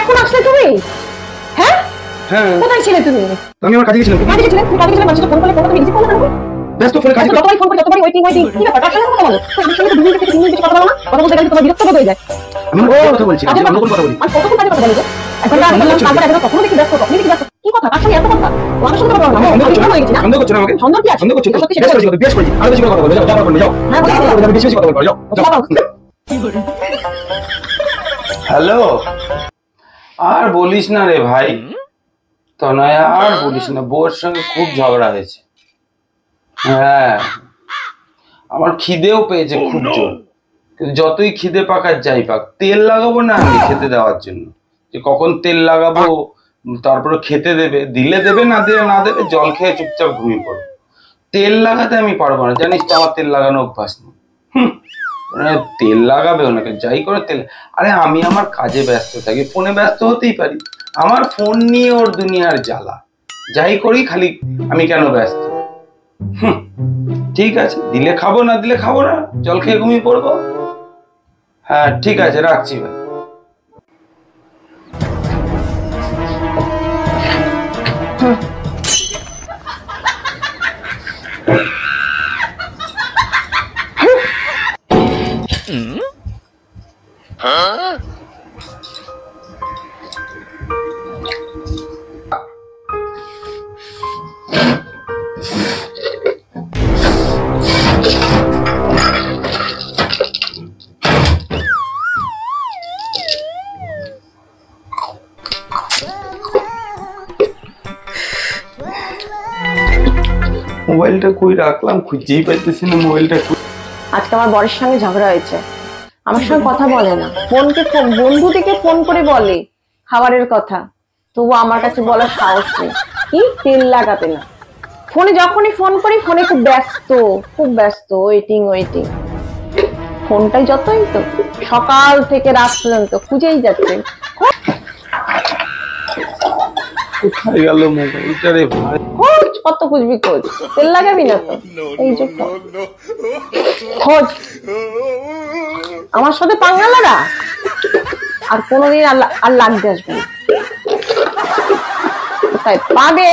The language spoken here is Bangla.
এখন আসলে তুমি? হ্যাঁ হ্যাঁ কোথায় ছিলে তুমি? আমি আমার কাজে গেছিলাম। কাজে গেছিলে? তুমি কাজে গেছিলে, মানুষকে ফোন করলে তুমি রিসিভ করলে না? ব্যস্ত ফোনে কাজ যতবারই ফোন করি ততবারই ওয়েটিং কি ব্যাপার? কার সঙ্গে কথা বলো? তো আমার সঙ্গে তো 2 মিনিট থেকে 3 মিনিট কথা বলো না? কথা বলতে গেলে তোমার বিরক্ত হয়ে যায়। আমি কথা বলছি, আমি অন্য কোনো কথা বলি। আর কতক্ষণ কাজে কথা বলি? এখন আর বললাম তারপর এখন কখনো দেখি ব্যস্ত, কখনো দেখি ব্যস্ত। কি কথা? কার সঙ্গে এত কথা? আমার সঙ্গে কথা বলো না। সন্দেহ করছো না আমাকে? সন্দেহ কি আছে? সন্দেহ করছো? সত্যি বেশ করেছি, বেশ করেছি। আর বেশি কথা বলবো, যাও যাও যাও। হ্যাঁ বলো। আমি বেশি কথা বলবো, যাও যাও। হ্যালো, আর বলিস না রে ভাই, তনয় আর বলিস না, বউর সঙ্গে খুব ঝগড়া হয়েছে। হ্যাঁ, আমার খিদেও পেয়েছে খুব জোর, কিন্তু যতই খিদে পাক আর যাই পাক, তেল লাগাবো না আমি খেতে দেওয়ার জন্য, যে কখন তেল লাগাবো, তারপরে খেতে দেবে, দিলে দেবে, না দিলে না দেবে, জল খেয়ে চুপচাপ ঘুমিয়ে পড়বো। তেল লাগাতে আমি পারবো না, জানিস তো আমার তেল লাগানো অভ্যাস নেই। তেল লাগাবে ওনাকে, যাই করে তেল। আরে আমি আমার কাজে ব্যস্ত থাকি, ফোনে ব্যস্ত হতেই পারি, আমার ফোন নিয়ে ওর দুনিয়ার জ্বালা, যাই করি খালি আমি কেন ব্যস্ত। ঠিক আছে, দিলে খাবো, না দিলে খাবো না, জল খেয়ে ঘুমিয়ে পড়বো। হ্যাঁ ঠিক আছে, রাখছি ভাই। মোবাইলটা কই রাখলাম, খুঁজেই পাইতেছি না মোবাইলটা। আজকে আমার বরের সঙ্গে ঝগড়া হয়েছে, আমার সঙ্গে কথা বলে না, বন্ধুটিকে ফোন করে বলে খাবারের কথা, তবু আমার কাছে বলার সাহস নেই, কি তেল লাগাবে না। ফোনে যখনই ফোন করি ফোনে খুব ব্যস্ত, ওয়েটিং। ফোনটাই যতই তো সকাল থেকে রাত পর্যন্ত খুঁজেই যাচ্ছে। কোথায় গেল মোবাইলটা রে ভাই? খোঁজ, কত খুঁজবি খোঁজ, তেল লাগাবি না তো, এই যে খোঁজ। আমার সাথে পাঙ্গা লাগা, আর কোনোদিন আর লাগতে আসবে না, তাই পাবে